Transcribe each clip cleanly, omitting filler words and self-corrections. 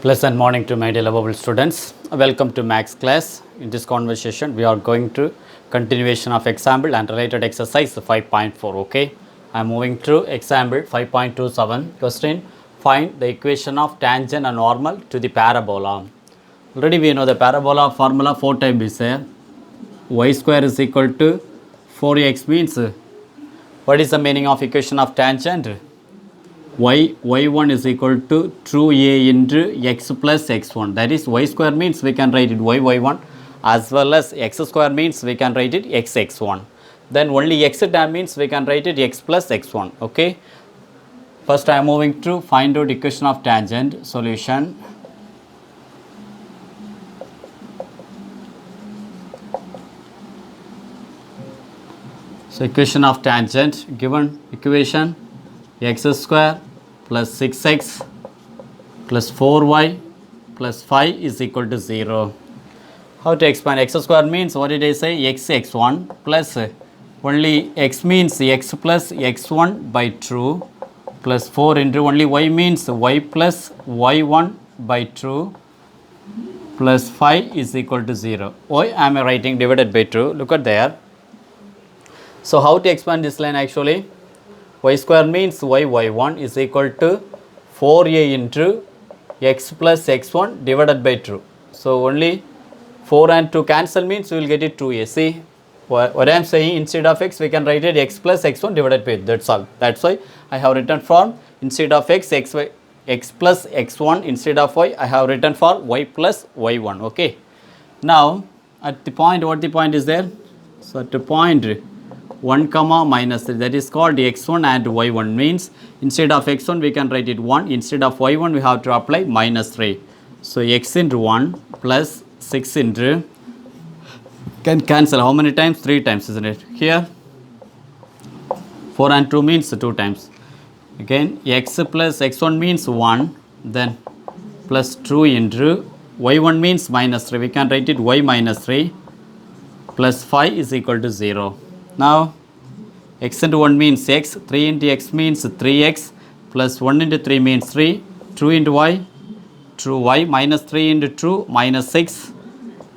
Pleasant morning to my dear lovable students. Welcome to Max class. In this conversation, we are going to continuation of example and related exercise 5.4. Okay, I am moving through example 5.27. Question: Find the equation of tangent and normal to the parabola. Already we know the parabola formula 4 times is there. Y square is equal to 4x means what is the meaning of equation of tangent? y1 is equal to 2a into x plus x1. That is y square means we can write it y1 as well as x square means we can write it x1. Then only x term means we can write it x plus x1. Okay. First I am moving to find out equation of tangent. Solution. So equation of tangent, given equation x square plus 6x plus 4y plus 5 is equal to 0. How to expand? X square means what did I say? x1 plus only x means x plus x1 by 2 plus 4 into only y means y plus y1 by 2 plus 5 is equal to 0. Why am I writing divided by 2? Look at there. So how to expand this line actually? Y square means y1 is equal to 4a into x plus x1 divided by 2. So only 4 and 2 cancel means we will get it 2a. See what I am saying, instead of x we can write it x plus x1 divided by 2. That's all. That's why I have written for instead of x plus x1, instead of y I have written for y plus y1. Okay. Now at the point, what the point is there? So at the point 1 comma minus 3, that is called x1 and y1, means instead of x1 we can write it 1, instead of y1 we have to apply minus 3. So x into 1 plus 6 into, can cancel how many times? 3 times, isn't it? Here 4 and 2 means 2 times. Again x plus x1 means 1, then plus 2 into y1 means minus 3, we can write it y minus 3 plus 5 is equal to 0. Now x into 1 means x, 3 into x means 3x plus 1 into 3 means 3, 2 into y, 2y minus 3 into 2 minus 6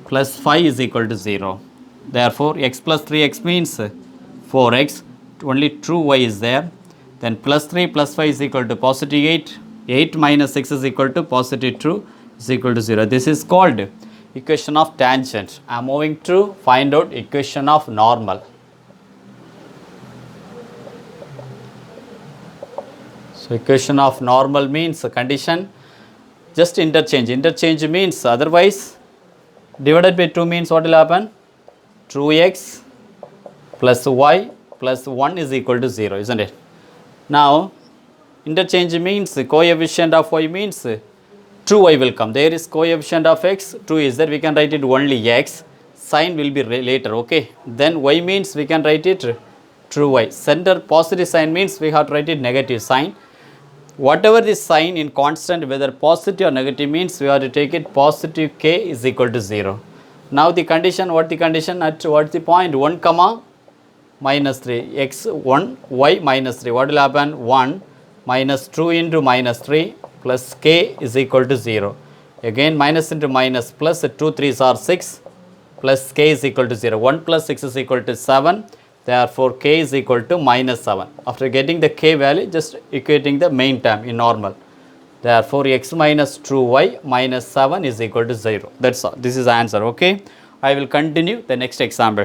plus 5 is equal to 0. Therefore, x plus 3x means 4x, only 2y is there. Then plus 3 plus 5 is equal to positive 8, 8 minus 6 is equal to positive 2 is equal to 0. This is called equation of tangent. I am moving to find out equation of normal. So equation of normal means a condition, just interchange. Interchange means otherwise divided by 2 means what will happen? 2x plus y plus 1 is equal to 0, isn't it? Now interchange means coefficient of y means 2y will come. There is coefficient of x, 2 is there, we can write it only x, sign will be later. Okay. Then y means we can write it true y. Center positive sign means we have to write it negative sign. Whatever the sign in constant, whether positive or negative, means we have to take it positive k is equal to 0. Now the condition, what the condition at what the point? 1 comma minus 3, x 1 y minus 3, what will happen? 1 minus 2 into minus 3 plus k is equal to 0. Again minus into minus plus 2 3s are 6 plus k is equal to 0. 1 plus 6 is equal to 7. Therefore, k is equal to minus 7. After getting the k value, just equating the main term in normal. Therefore, x minus 2y minus 7 is equal to 0. That's all. This is the answer. Okay. I will continue the next example.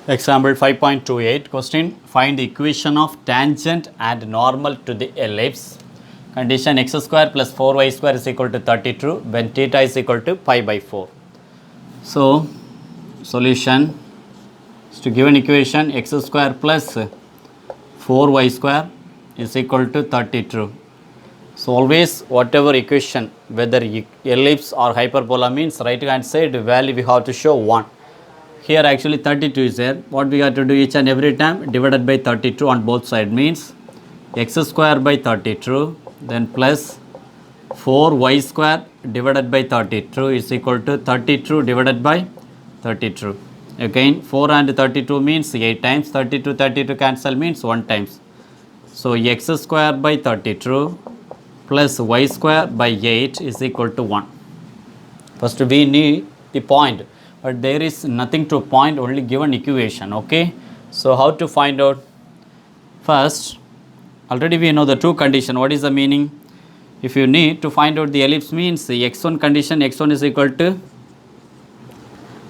Example 5.28. Question: Find the equation of tangent and normal to the ellipse. Condition: x square plus 4y square is equal to 32 when theta is equal to pi by 4. So, solution is to given equation x square plus 4y square is equal to 32. So, always whatever equation, whether ellipse or hyperbola, means right hand side value we have to show 1. Here actually 32 is there. What we have to do each and every time? Divided by 32 on both sides, means x square by 32, then plus 4y square divided by 32 is equal to 32 divided by 32. Again 4 and 32 means 8 times, 32 cancel means 1 times. So x square by 32 plus y square by 8 is equal to 1. First we need the point, but there is nothing to point, only given equation. Okay, so how to find out? First, already we know the two condition. What is the meaning? If you need to find out the ellipse means the x1 condition, x1 is equal to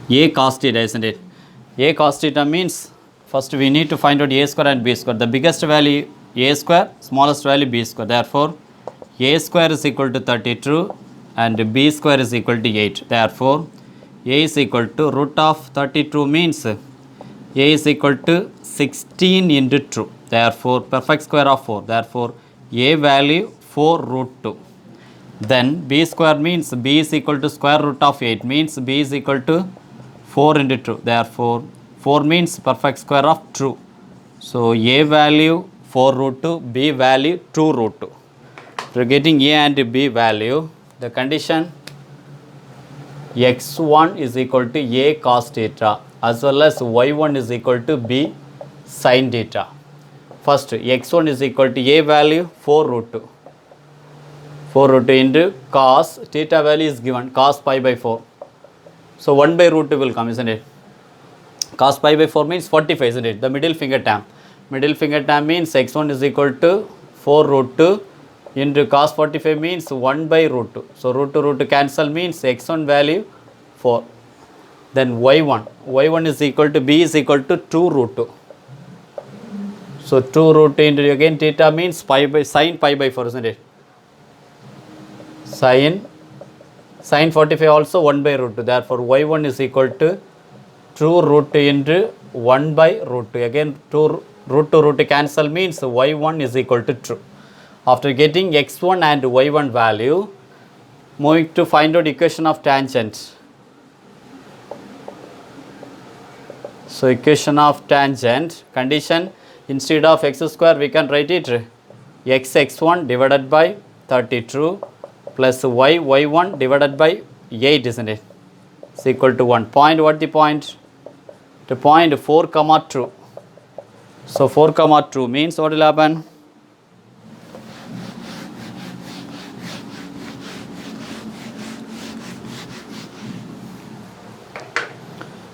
a cos theta, isn't it? A cos theta means first we need to find out a square and b square. The biggest value a square, smallest value b square. Therefore, a square is equal to 32 and b square is equal to 8. Therefore, a is equal to root of 32 means a is equal to 16 into 2. Therefore, perfect square of 4. Therefore, a value 4 root 2. Then b square means b is equal to square root of 8 means b is equal to 4 into 2. Therefore, 4 means perfect square of 2. So, a value 4 root 2, b value 2 root 2. We are getting a and b value. The condition x1 is equal to a cos theta as well as y1 is equal to b sin theta. First, x1 is equal to a value 4 root 2. 4 root 2 into cos theta value is given cos pi by 4. So 1 by root 2 will come, isn't it? Cos pi by 4 means 45, isn't it? The middle finger term. Middle finger term means x1 is equal to 4 root 2 into cos 45 means 1 by root 2. So root 2 cancel means x1 value 4. Then y1 is equal to b is equal to 2 root 2. So 2 root 2 into again theta means pi by sin pi by 4, isn't it? Sin 45 also 1 by root 2. Therefore, y1 is equal to 2 root 2 into 1 by root 2. Again, 2 root 2 cancel means y1 is equal to 2. After getting x1 and y1 value, moving to find out equation of tangent. So, equation of tangent condition, instead of x square we can write it x1 divided by 32 plus y1 divided by 8, isn't it? It's equal to 1. Point, what the point? The point 4 comma 2. So 4 comma 2 means what will happen?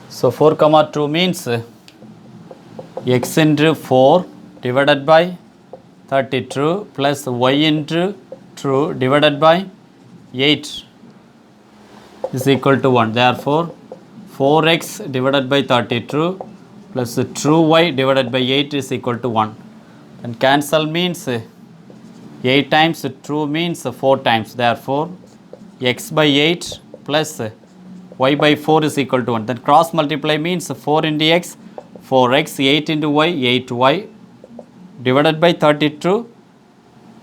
So 4 comma 2 means x into 4 divided by 32 plus y into 2 divided by 8 is equal to 1. Therefore, 4x divided by 32 plus 2y divided by 8 is equal to 1. And cancel means 8 times 2 means 4 times. Therefore, x by 8 plus y by 4 is equal to 1. Then cross multiply means 4 into x, 4x, 8 into y, 8y divided by 32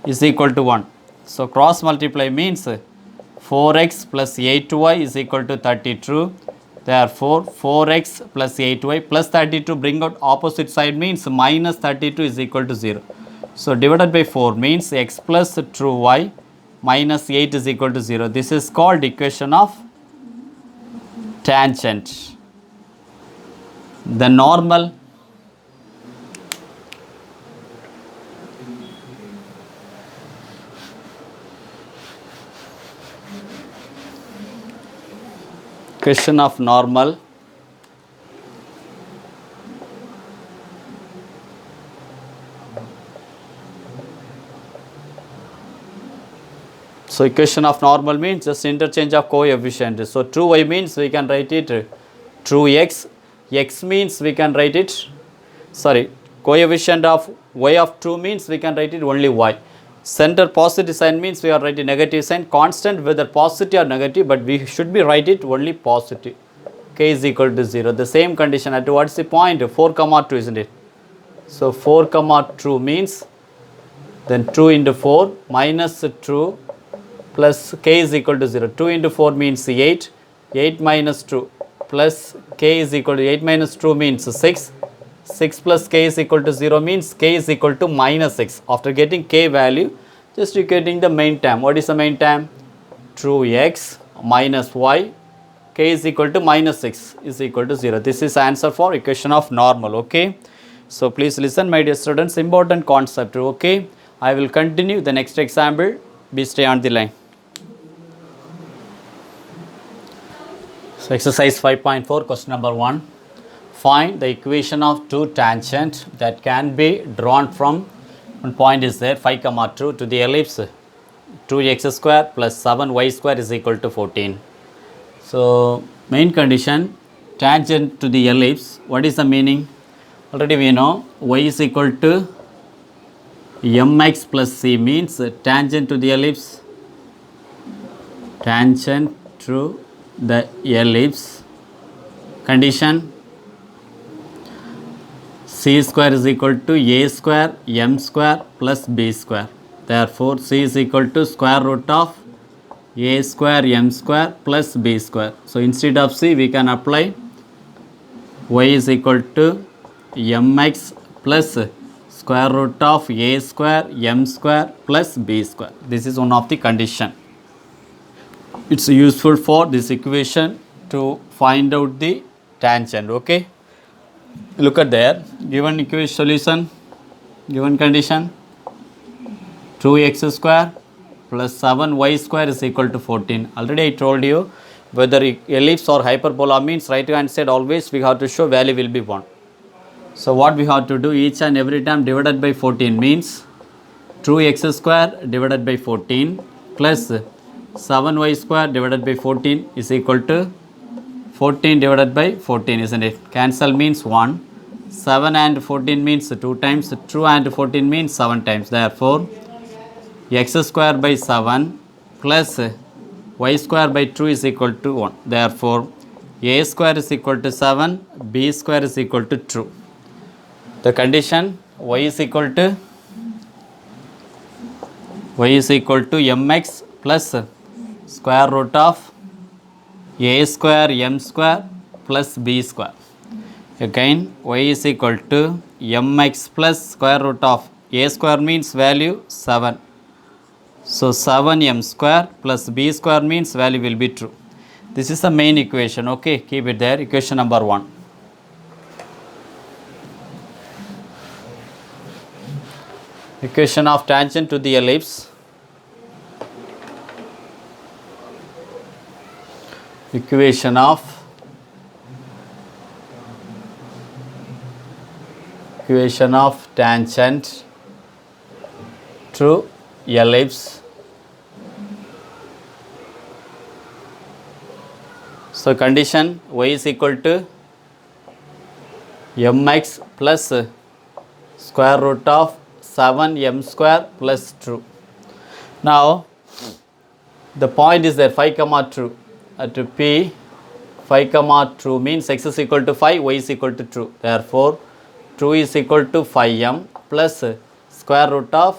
is equal to 1. So, cross multiply means 4x plus 8y is equal to 32. Therefore, 4x plus 8y plus 32 bring out opposite side means minus 32 is equal to 0. So, divided by 4 means x plus 2y minus 8 is equal to 0. This is called equation of tangent. The normal equation of normal. So equation of normal means just interchange of coefficient. So 2y means we can write it 2x. X means we can write it, coefficient of y of 2 means we can write it only y. Center positive sign means we are writing negative sign. Constant whether positive or negative, but we should be write it only positive. K is equal to 0. The same condition at what's the point? 4 comma 2, isn't it? So 4 comma 2 means then 2 into 4 minus 2 plus k is equal to 0. 2 into 4 means 8. 8 minus 2 plus k is equal to 8 minus 2 means 6. 6 plus k is equal to 0 means k is equal to minus 6. After getting k value, just you getting the main term. What is the main term? 2x minus y, k is equal to minus 6 is equal to 0. This is answer for equation of normal. Okay. So please listen, my dear students, important concept. Okay, I will continue the next example. Be stay on the line. So exercise 5.4, question number 1. Find the equation of two tangent that can be drawn from one point is there 5 comma 2 to the ellipse 2x square plus 7y square is equal to 14. So main condition, tangent to the ellipse. What is the meaning? Already we know y is equal to mx plus c means tangent to the ellipse. Tangent to the ellipse condition, c square is equal to a square m square plus b square. Therefore, c is equal to square root of a square m square plus b square. So instead of c, we can apply y is equal to mx plus square root of a square m square plus b square. This is one of the condition. It's useful for this equation to find out the tangent. Okay, look at there, given equation solution, given condition 2x square plus 7y square is equal to 14. Already I told you, whether ellipse or hyperbola means right hand side always we have to show value will be 1. So what we have to do, each and every time divided by 14 means 2x square divided by 14 plus 7y square divided by 14 is equal to 14 divided by 14, isn't it? Cancel means 1. 7 and 14 means 2 times. 2 and 14 means 7 times. Therefore, x square by 7 plus y square by 2 is equal to 1. Therefore, a square is equal to 7, b square is equal to 2. The condition y is equal to mx plus square root of a square m square plus b square. Again, y is equal to mx plus square root of a square means value 7. So 7m square plus b square means value will be true. This is the main equation. Okay, keep it there. Equation number 1. Equation of tangent to the ellipse. Equation of tangent to ellipse. So condition y is equal to mx plus square root of 7m square plus 2. Now the point is there 5 comma 2 at p 5 comma 2 means x is equal to 5, y is equal to 2. Therefore 2 is equal to 5m plus square root of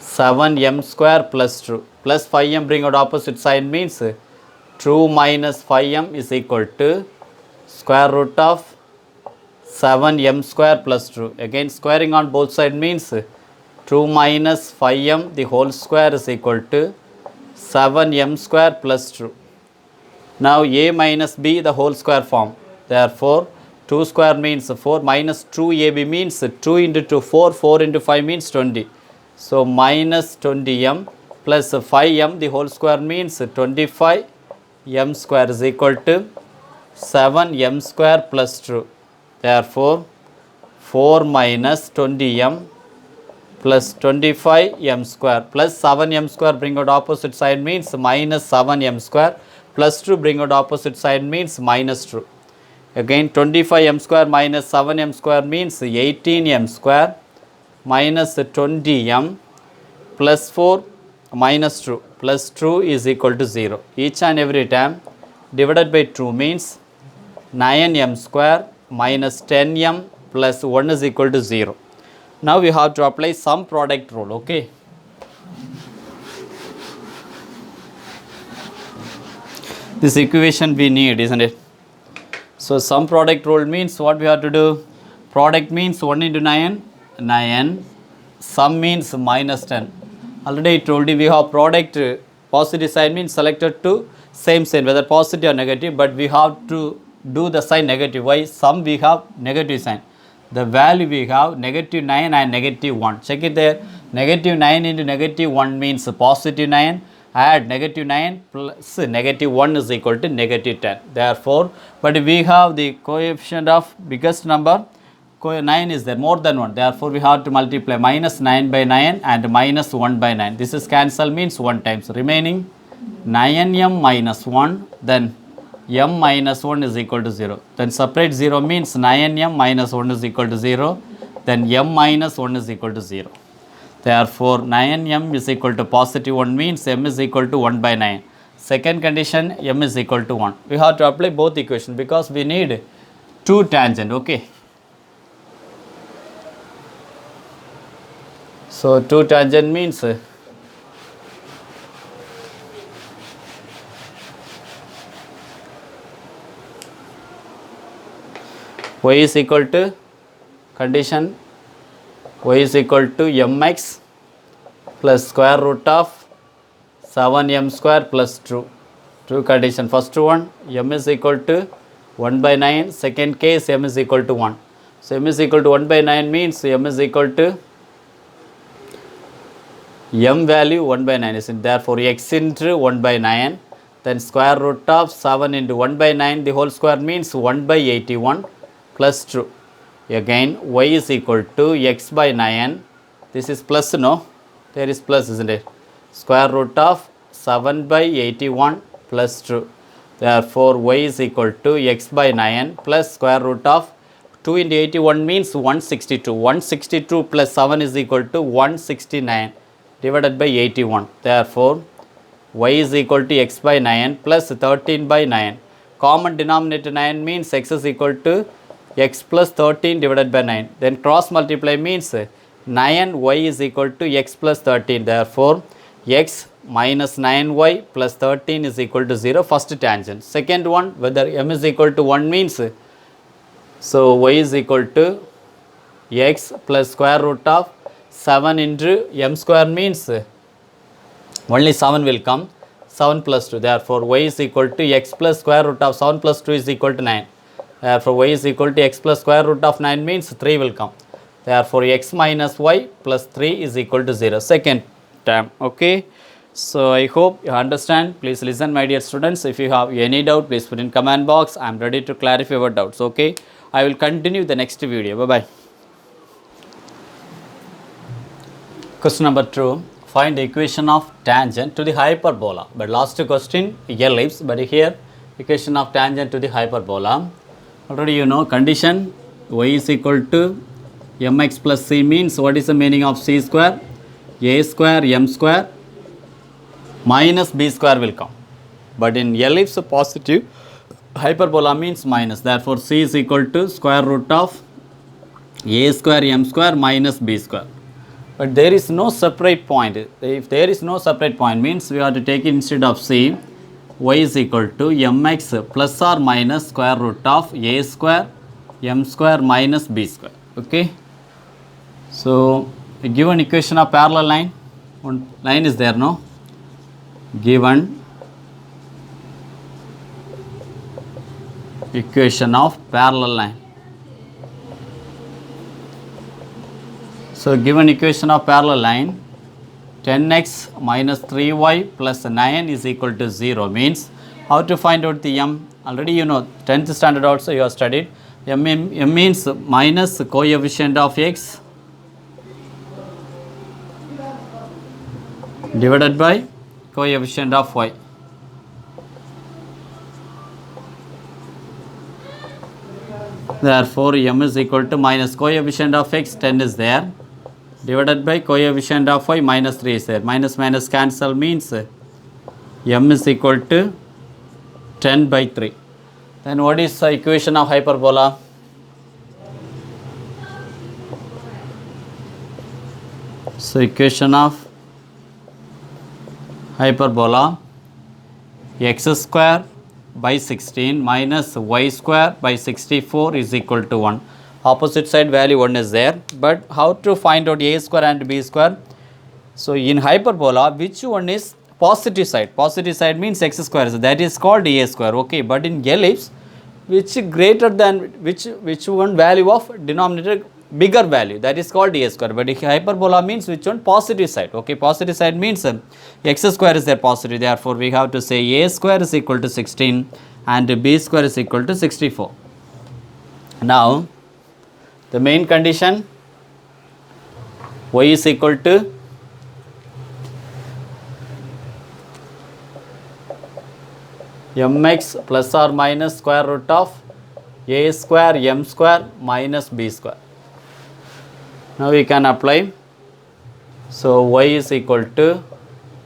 7m square plus 2 plus 5m bring out opposite side means 2 minus 5m is equal to square root of 7m square plus 2. Again squaring on both side means 2 minus 5m the whole square is equal to 7m square plus 2. Now a minus b the whole square form. Therefore 2 square means 4 minus 2ab means 2 into 2 4, 4 into 5 means 20. So minus 20m plus 5m the whole square means 25m square is equal to 7m square plus 2. Therefore 4 minus 20m plus 25m square plus 7m square bring out opposite side means minus 7m square plus 2 bring out opposite side means minus 2. Again 25m square minus 7m square means 18m square minus 20m plus 4 minus 2 plus 2 is equal to 0. Each and every time divided by 2 means 9m square minus 10m plus 1 is equal to 0. Now we have to apply sum product rule. Okay. This equation we need, isn't it? So sum product rule means what we have to do? Product means 1 into 9, 9. Sum means minus 10. Already I told you we have product positive sign means selected to same sign whether positive or negative, but we have to do the sign negative. Why? Sum we have negative sign. the value we have negative 9 and negative 1. Check it there. Negative 9 into negative 1 means positive 9. Add negative 9 plus negative 1 is equal to negative 10. Therefore, but we have the coefficient of biggest number, 9 is there, more than 1. Therefore, we have to multiply minus 9 by 9 and minus 1 by 9. This is cancel means 1 times. Remaining 9m minus 1, then m minus 1 is equal to 0. Then separate 0 means 9m minus 1 is equal to 0. Then m minus 1 is equal to 0. Therefore, 9m is equal to positive 1 means m is equal to 1 by 9. Second condition, m is equal to 1. We have to apply both equations because we need 2 tangent. Okay. So, 2 tangent means y is equal to condition y is equal to mx plus square root of 7m square plus 2. True condition. First one, m is equal to 1 by 9. Second case, m is equal to 1. So, m is equal to 1 by 9 means m is equal to m value 1 by 9 is in. Therefore, x into 1 by 9. Then square root of 7 into 1 by 9, the whole square means 1 by 81 plus 2. Again, y is equal to x by 9. This is plus, no? There is plus, isn't it? Square root of 7 by 81 plus 2. Therefore, y is equal to x by 9 plus square root of 2 into 81 means 162. 162 plus 7 is equal to 169 divided by 81. Therefore, y is equal to x by 9 plus 13 by 9. Common denominator 9 means x is equal to x plus 13 divided by 9. Then cross multiply means 9y is equal to x plus 13. Therefore, x minus 9y plus 13 is equal to 0. First tangent. Second one, whether m is equal to 1 means, so y is equal to x plus square root of 7 into m square means only 7 will come. 7 plus 2. Therefore, y is equal to x plus square root of 7 plus 2 is equal to 9. Therefore, y is equal to x plus square root of 9 means 3 will come. Therefore, x minus y plus 3 is equal to 0. Second term. Okay. So, I hope you understand. Please listen, my dear students. If you have any doubt, please put in comment box. I am ready to clarify your doubts. Okay. I will continue the next video. Bye-bye. Question number 2. Find the equation of tangent to the hyperbola. But last question, ellipse. But here, equation of tangent to the hyperbola. Already you know condition y is equal to mx plus c means what is the meaning of c square? A square m square minus b square will come. But in ellipse positive, hyperbola means minus. Therefore, c is equal to square root of a square m square minus b square. But there is no separate point. If there is no separate point means we have to take it instead of c, y is equal to mx plus or minus square root of a square m square minus b square. Okay. So, a given equation of parallel line, one line is there, no? Given equation of parallel line. So, given equation of parallel line, 10x minus 3y plus 9 is equal to 0 means how to find out the m? Already you know 10th standard also you have studied. M means minus coefficient of x divided by coefficient of y. Therefore, m is equal to minus coefficient of x 10 is there divided by coefficient of y minus 3 is there. Minus minus cancel means m is equal to 10 by 3. Then what is the equation of hyperbola? So, equation of hyperbola x square by 16 minus y square by 64 is equal to 1. Opposite side value 1 is there. But how to find out a square and b square? So, in hyperbola, which one is positive side? Positive side means x square. So, that is called a square. Okay. But in ellipse, which greater than which one value of denominator bigger value, that is called a square. But hyperbola means which one? Positive side. Okay, positive side means x square is their positive, therefore we have to say a square is equal to 16 and b square is equal to 64. Now the main condition, y is equal to mx plus or minus square root of a square m square minus b square. Now we can apply. So y is equal to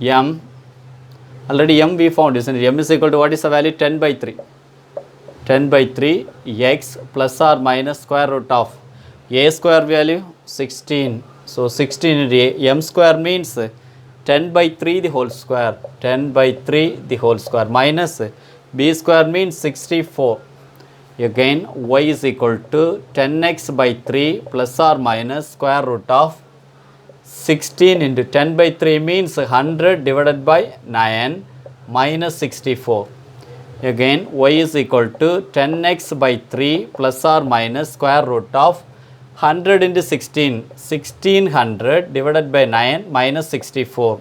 m, already m we found, isn't it? M is equal to what is the value? 10 by 3. 10 by 3 x plus or minus square root of a square value 16. So 16 into m square means 10 by 3 the whole square, 10 by 3 the whole square minus b square means 64. Again y is equal to 10x by 3 plus or minus square root of 16 into 10 by 3 means 100 divided by 9 minus 64. Again y is equal to 10x by 3 plus or minus square root of 100 into 16, 1600 divided by 9 minus 64.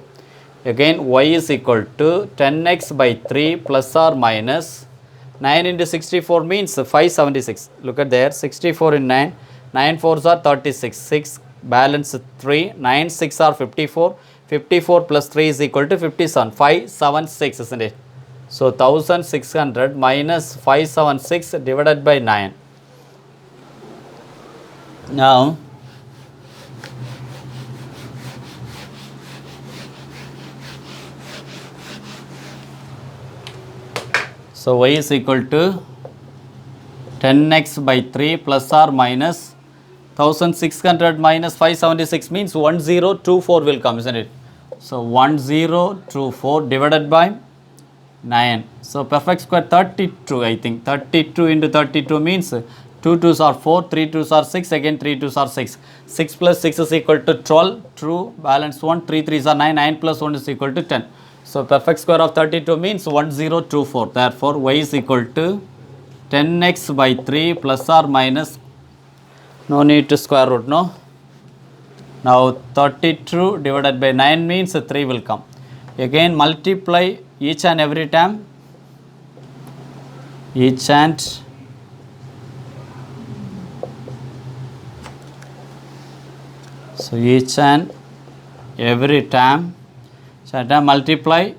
Again y is equal to 10x by 3 plus or minus 9 into 64 means 576. Look at there, 64 in 9, 9 4s are 36, 6 balance 3, 9 6 are 54, 54 plus 3 is equal to 57, 576, isn't it? So 1600 minus 576 divided by 9. Now so y is equal to 10x by 3 plus or minus 1600 minus 576 means 1024 will come, isn't it? So 1024 divided by 9. So perfect square 32, I think 32 into 32 means 2 2s are 4, 3 2s are 6, again 3 2s are 6. 6 plus 6 is equal to 12, true, balance 1, 3 3s are 9, 9 plus 1 is equal to 10. So perfect square of 32 means 1024. Therefore y is equal to 10x by 3 plus or minus, no need to square root, no. Now 32 divided by 9 means 3 will come. Again multiply each and every term, each and so each and every term, so multiply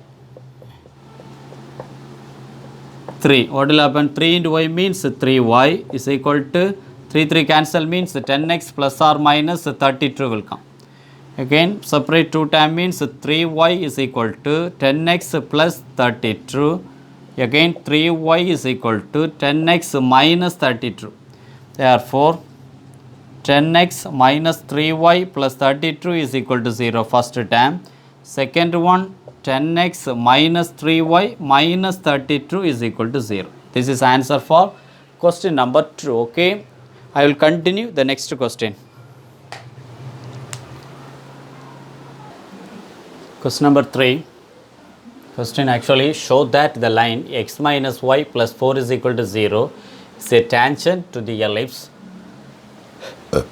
3. What will happen? 3 into y means 3y is equal to 3 3 cancel means 10x plus or minus 32 will come. Again separate 2 term means 3y is equal to 10x plus 32. Again 3y is equal to 10x minus 32. Therefore 10x minus 3y plus 32 is equal to 0, first term. Second one, 10x minus 3y minus 32 is equal to 0. This is answer for question number 2. Okay, I will continue the next question. Question number 3. Question actually show that the line x minus y plus 4 is equal to 0 is a tangent to the ellipse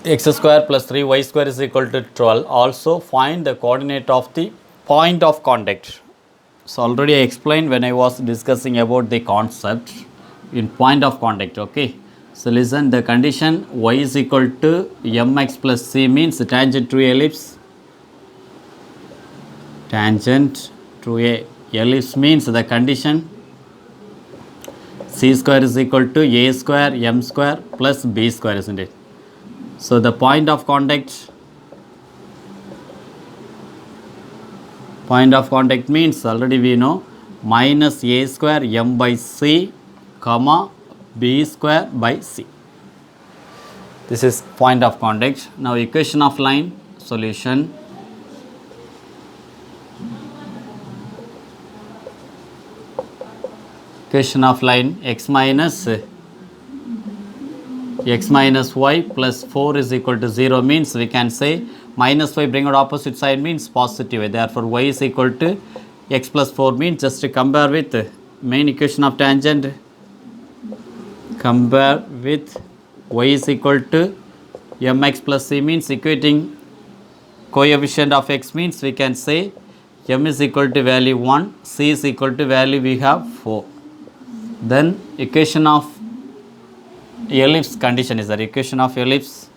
x square plus 3y square is equal to 12. Also find the coordinate of the point of contact. So already I explained when I was discussing about the concept in point of contact. Okay, so listen, the condition y is equal to mx plus c means tangent to ellipse. Tangent to a ellipse means the condition c square is equal to a square m square plus b square, isn't it? So the point of contact means already we know minus a square m by c comma b square by c. This is point of contact. Now equation of line solution. Equation of line x minus y plus 4 is equal to 0 means we can say minus y bring out opposite side means positive. Therefore y is equal to x plus 4 means just to compare with main equation of tangent, compare with y is equal to mx plus c means equating coefficient of x means we can say m is equal to value 1, c is equal to value we have 4. Then equation of ellipse condition is that equation of ellipse.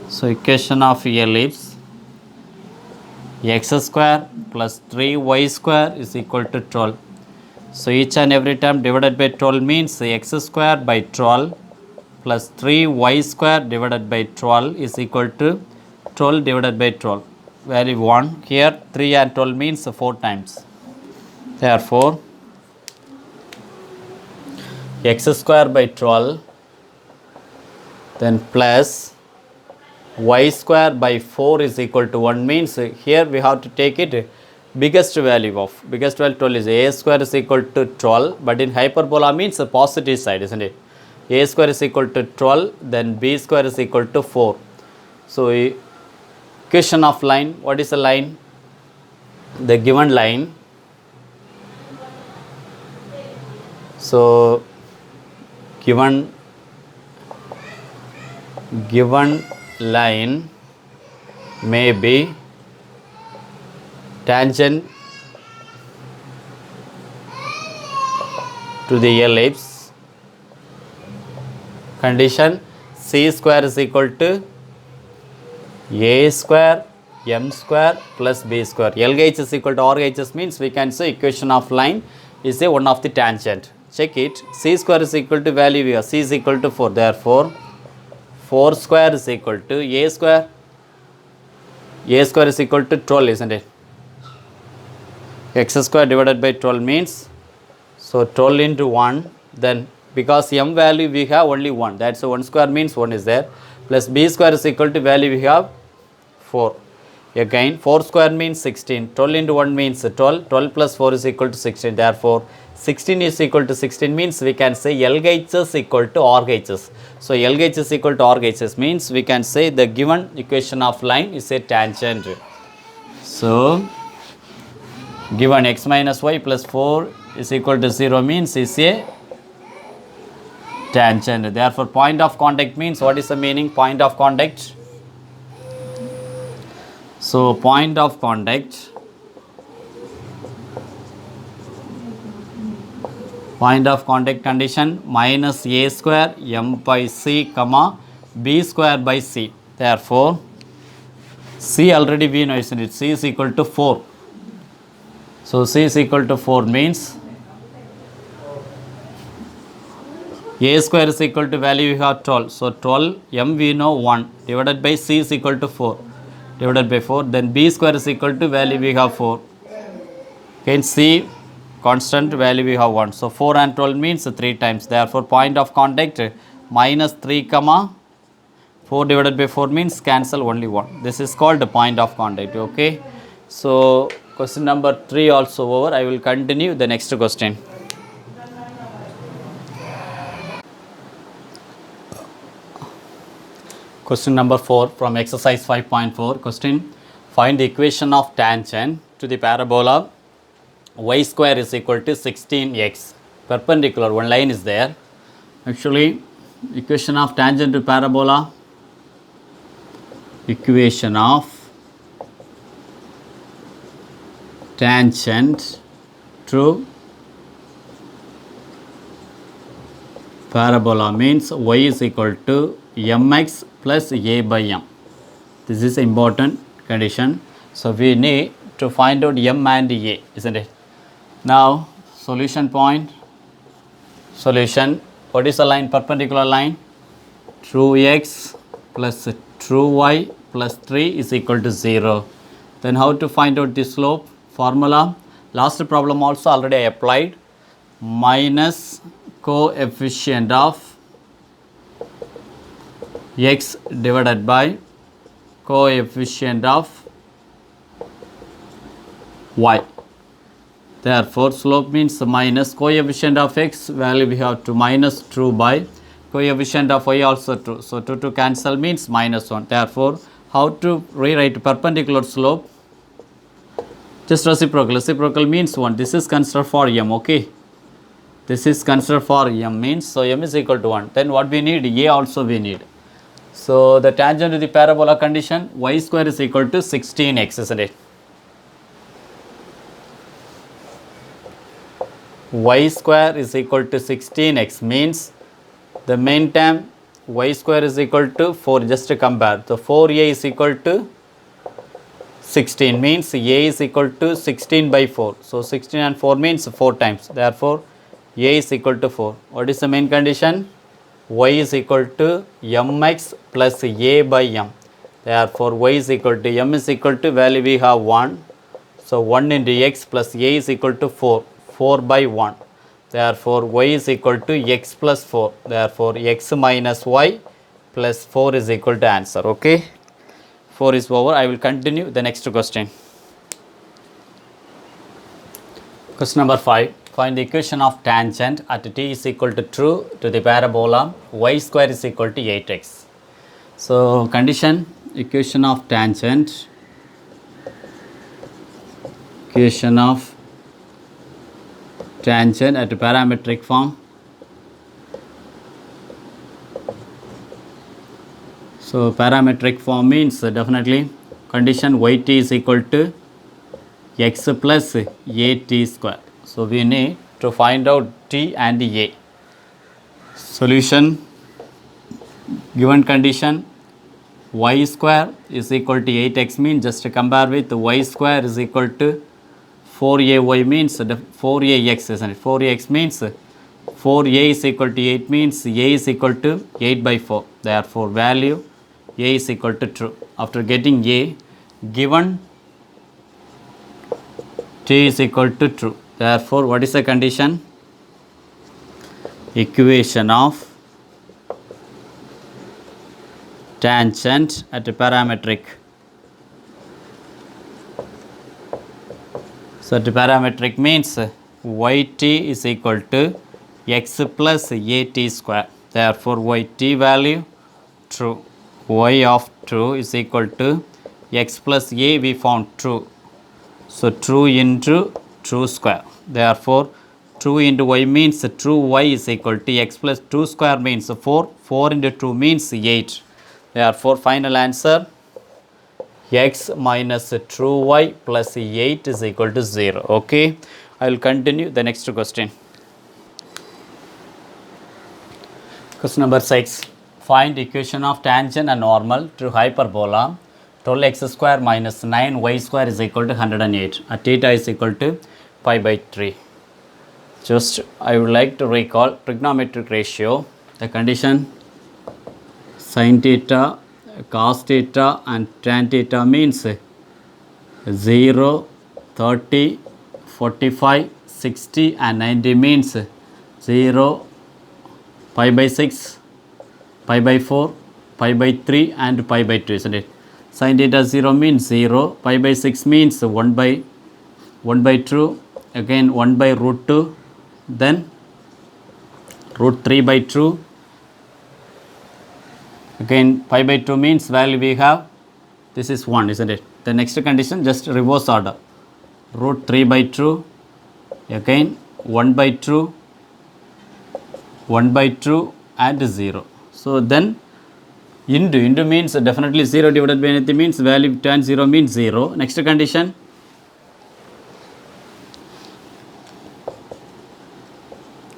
So equation of ellipse x square plus 3y square is equal to 12. So each and every term divided by 12 means x square by 12 plus 3y square divided by 12 is equal to 12 divided by 12. Value 1. Here 3 and 12 means 4 times. Therefore, x square by 12 then plus y square by 4 is equal to 1 means here we have to take it biggest value of biggest value 12 is a square is equal to 12, but in hyperbola means the positive side, isn't it? A square is equal to 12, then b square is equal to 4. So equation of line, what is the line? The given line. So given line may be tangent to the ellipse. Condition c square is equal to a square m square plus b square. LHS is equal to RHS means we can say equation of line is a one of the tangent. Check it. C square is equal to value here. C is equal to 4. Therefore, 4 square is equal to a square. A square is equal to 12, isn't it? X square divided by 12 means, so 12 into 1, then because m value we have only 1, that's 1 square means 1 is there, plus b square is equal to value we have 4. Again 4 square means 16, 12 into 1 means 12, 12 plus 4 is equal to 16. Therefore, 16 is equal to 16 means we can say LHS equal to RHS. So LHS equal to RHS means we can say the given equation of line is a tangent. So given x minus y plus 4 is equal to 0 means is a tangent. Therefore, point of contact means what is the meaning? Point of contact. So point of contact, condition minus a square m by c comma b square by c. Therefore, c already we know, isn't it? C is equal to 4. So c is equal to 4 means a square is equal to value we have 12. So 12 m we know 1 divided by c is equal to 4 divided by 4. Then b square is equal to value we have 4. Again c constant value we have 1. So 4 and 12 means 3 times. Therefore, point of contact minus 3 comma 4 divided by 4 means cancel only 1. This is called the point of contact. Okay. So question number 3 also over. I will continue the next question. Question number 4 from exercise 5.4. Question: find the equation of tangent to the parabola y square is equal to 16x. Perpendicular, one line is there. Actually, equation of tangent to parabola, equation of tangent to parabola means y is equal to mx plus a by m. This is important condition. So we need to find out m and a, isn't it? Now solution point. Solution. What is the line? Perpendicular line. True x plus true y plus 3 is equal to 0. Then how to find out the slope? Formula. Last problem also already I applied. Minus coefficient of x divided by coefficient of y. Therefore, slope means minus coefficient of x value we have to minus 2 by coefficient of y also 2. So 2 to cancel means minus 1. Therefore, how to rewrite perpendicular slope? Just reciprocal. Reciprocal means 1. This is considered for m. Okay. This is considered for m means, so m is equal to 1. Then what we need? A also we need. So the tangent to the parabola condition, y square is equal to 16x, isn't it? Y square is equal to 16x means the main term y square is equal to 4. Just to compare, the 4a is equal to 16 means a is equal to 16 by 4. So 16 and 4 means 4 times. Therefore, a is equal to 4. What is the main condition? Y is equal to mx plus a by m. Therefore, y is equal to m is equal to value we have 1. So 1 into x plus a is equal to 4. 4 by 1. Therefore, y is equal to x plus 4. Therefore, x minus y plus 4 is equal to answer. Okay. 4 is over. I will continue the next question. Question number 5. Find the equation of tangent at t is equal to true to the parabola y square is equal to 8x. So, condition equation of tangent, at parametric form. So, parametric form means definitely condition yt is equal to x plus at square. So, we need to find out t and a. Solution, given condition y square is equal to 8x means just to compare with y square is equal to 4ay means 4ax, isn't it? 4ax means 4a is equal to 8 means a is equal to 8 by 4. Therefore, value a is equal to true. After getting a, given t is equal to true. Therefore, what is the condition? Equation of tangent at parametric. So, at parametric means yt is equal to x plus at square. Therefore, yt value true. Y of true is equal to x plus a we found true. So, true into true square. Therefore, true into y means true y is equal to x plus 2 square means 4. 4 into 2 means 8. Therefore, final answer x minus true y plus 8 is equal to 0. Okay. I will continue the next question. Question number 6. Find equation of tangent and normal to hyperbola 12x square minus 9y square is equal to 108 at theta is equal to pi by 3. Just I would like to recall trigonometric ratio. The condition sin theta, cos theta and tan theta means 0, 30, 45, 60 and 90 means 0, pi by 6, pi by 4, pi by 3 and pi by 2, isn't it? Sin theta 0 means 0, pi by 6 means 1 by 2, again 1 by root 2, then root 3 by 2, again pi by 2 means value we have, this is 1, isn't it? The next condition just reverse order, root 3 by 2, again 1 by 2, 1 by 2 and 0. So, then into means definitely 0 divided by anything means value tan 0 means 0. Next condition,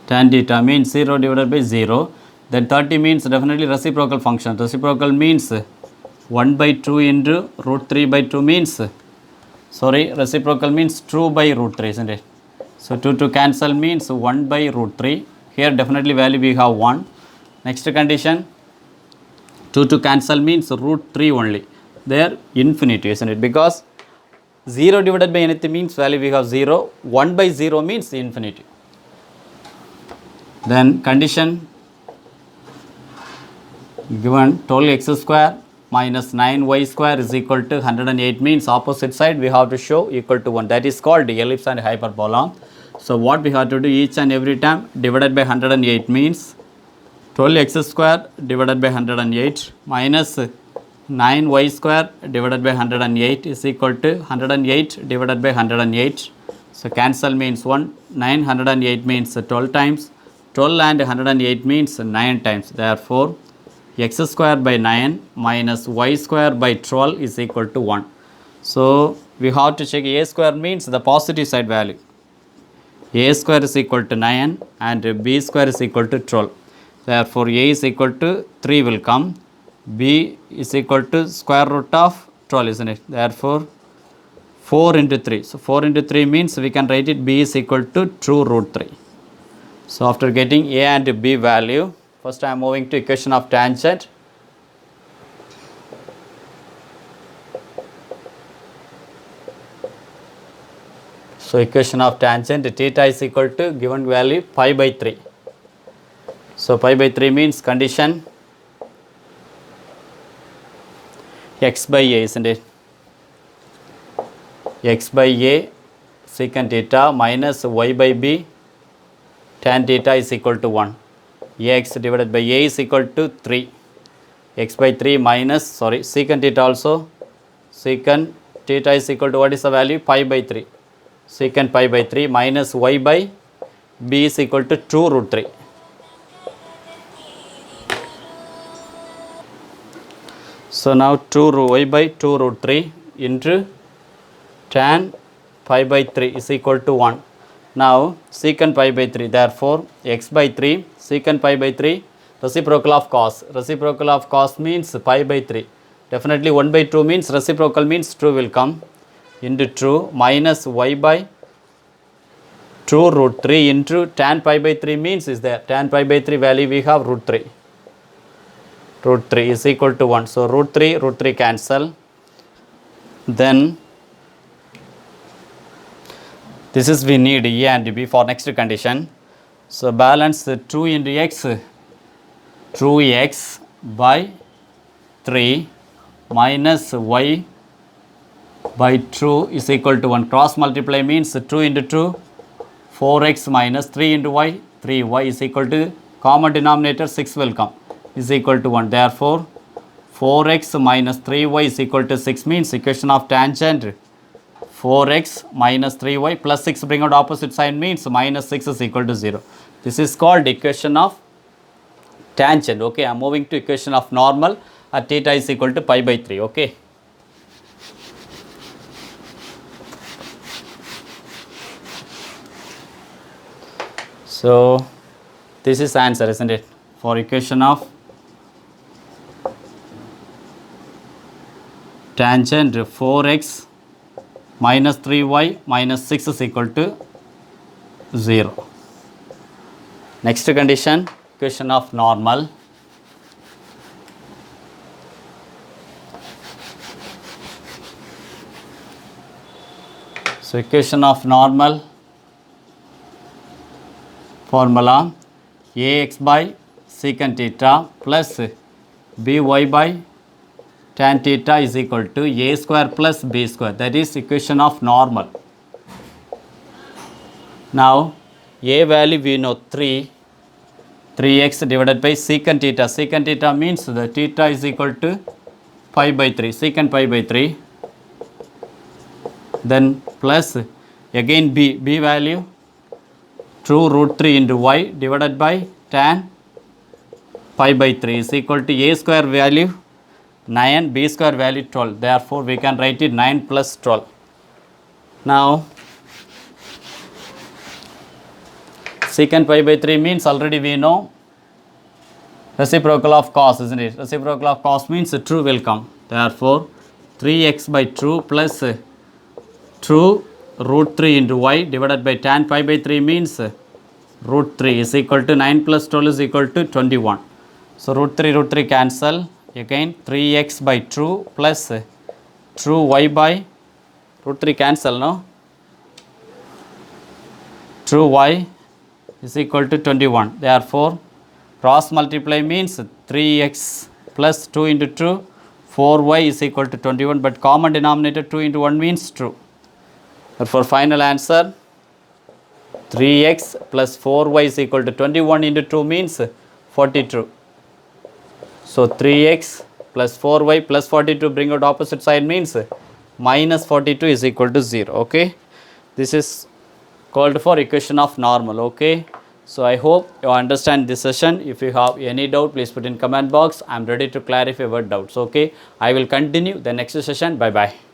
tan theta means 0 divided by 0. Then 30 means definitely reciprocal function. Reciprocal means 1 by 2 into root 3 by 2 means, reciprocal means 2 by root 3, isn't it? So, 2 to cancel means 1 by root 3. Here definitely value we have 1. Next condition, 2 to cancel means root 3 only. There infinity, isn't it? Because 0 divided by anything means value we have 0. 1 by 0 means infinity. Then condition given 12x square minus 9y square is equal to 108 means opposite side we have to show equal to 1. That is called ellipse and hyperbola. So, what we have to do each and every time divided by 108 means 12x square divided by 108 minus 9y square divided by 108 is equal to 108 divided by 108. So cancel means 1, 908 means 12 times, 12 and 108 means 9 times. Therefore, x square by 9 minus y square by 12 is equal to 1. So we have to check a square means the positive side value. A square is equal to 9 and b square is equal to 12. Therefore, a is equal to 3 will come, b is equal to square root of 12, isn't it? Therefore, 4 into 3. So 4 into 3 means we can write it b is equal to 2 root 3. So after getting a and b value, first I am moving to equation of tangent. So equation of tangent, theta is equal to given value pi by 3. So pi by 3 means condition x by a, isn't it? X by a secant theta minus y by b tan theta is equal to 1. Ax divided by a is equal to 3. X by 3 minus, secant theta also. Secant theta is equal to, what is the value? Pi by 3. Secant pi by 3 minus y by b is equal to 2 root 3. So now y by 2 root 3 into tan pi by 3 is equal to 1. Now secant pi by 3, therefore x by 3 secant pi by 3 reciprocal of cos. Reciprocal of cos means pi by 3. Definitely 1 by 2 means reciprocal means 2 will come into 2 minus y by 2 root 3 into tan pi by 3 means is there. Tan pi by 3 value we have root 3. Root 3 is equal to 1. So root 3 cancel. Then this is we need a and b for next condition. So balance 2 into x, 2x by 3 minus y by 2 is equal to 1. Cross multiply means 2 into 2, 4x minus 3 into y, 3y is equal to common denominator 6 will come, is equal to 1. Therefore, 4x minus 3y is equal to 6 means equation of tangent 4x minus 3y plus 6 bring out opposite sign means minus 6 is equal to 0. This is called equation of tangent. Okay, I am moving to equation of normal at theta is equal to pi by 3. Okay. So this is answer, isn't it? For equation of tangent 4x minus 3y minus 6 is equal to 0. Next condition, equation of normal. So equation of normal formula ax by secant theta plus by by tan theta is equal to a square plus b square, that is equation of normal. Now a value we know 3x divided by secant theta. Secant theta means the theta is equal to pi by 3, secant pi by 3. Then plus again b value 2 root 3 into y divided by tan pi by 3 is equal to a square value 9, b square value 12. Therefore, we can write it 9 plus 12. Now, secant pi by 3 means already we know reciprocal of cos, isn't it? Reciprocal of cos means true will come. Therefore, 3x by 2 plus 2 root 3 into y divided by tan pi by 3 means root 3 is equal to 9 plus 12 is equal to 21. So root 3 cancel. Again 3x by 2 plus 2y by root 3 cancel, no? 2y is equal to 21. Therefore, cross multiply means 3x plus 2 into 2, 4y is equal to 21, but common denominator 2 into 1 means 2. Therefore, final answer 3x plus 4y is equal to 21 into 2 means 42. So 3x plus 4y plus 42 bring out opposite side means minus 42 is equal to 0. Okay. This is called for equation of normal. Okay, so I hope you understand this session. If you have any doubt, please put in comment box. I am ready to clarify your doubts. Okay, I will continue the next session. Bye bye.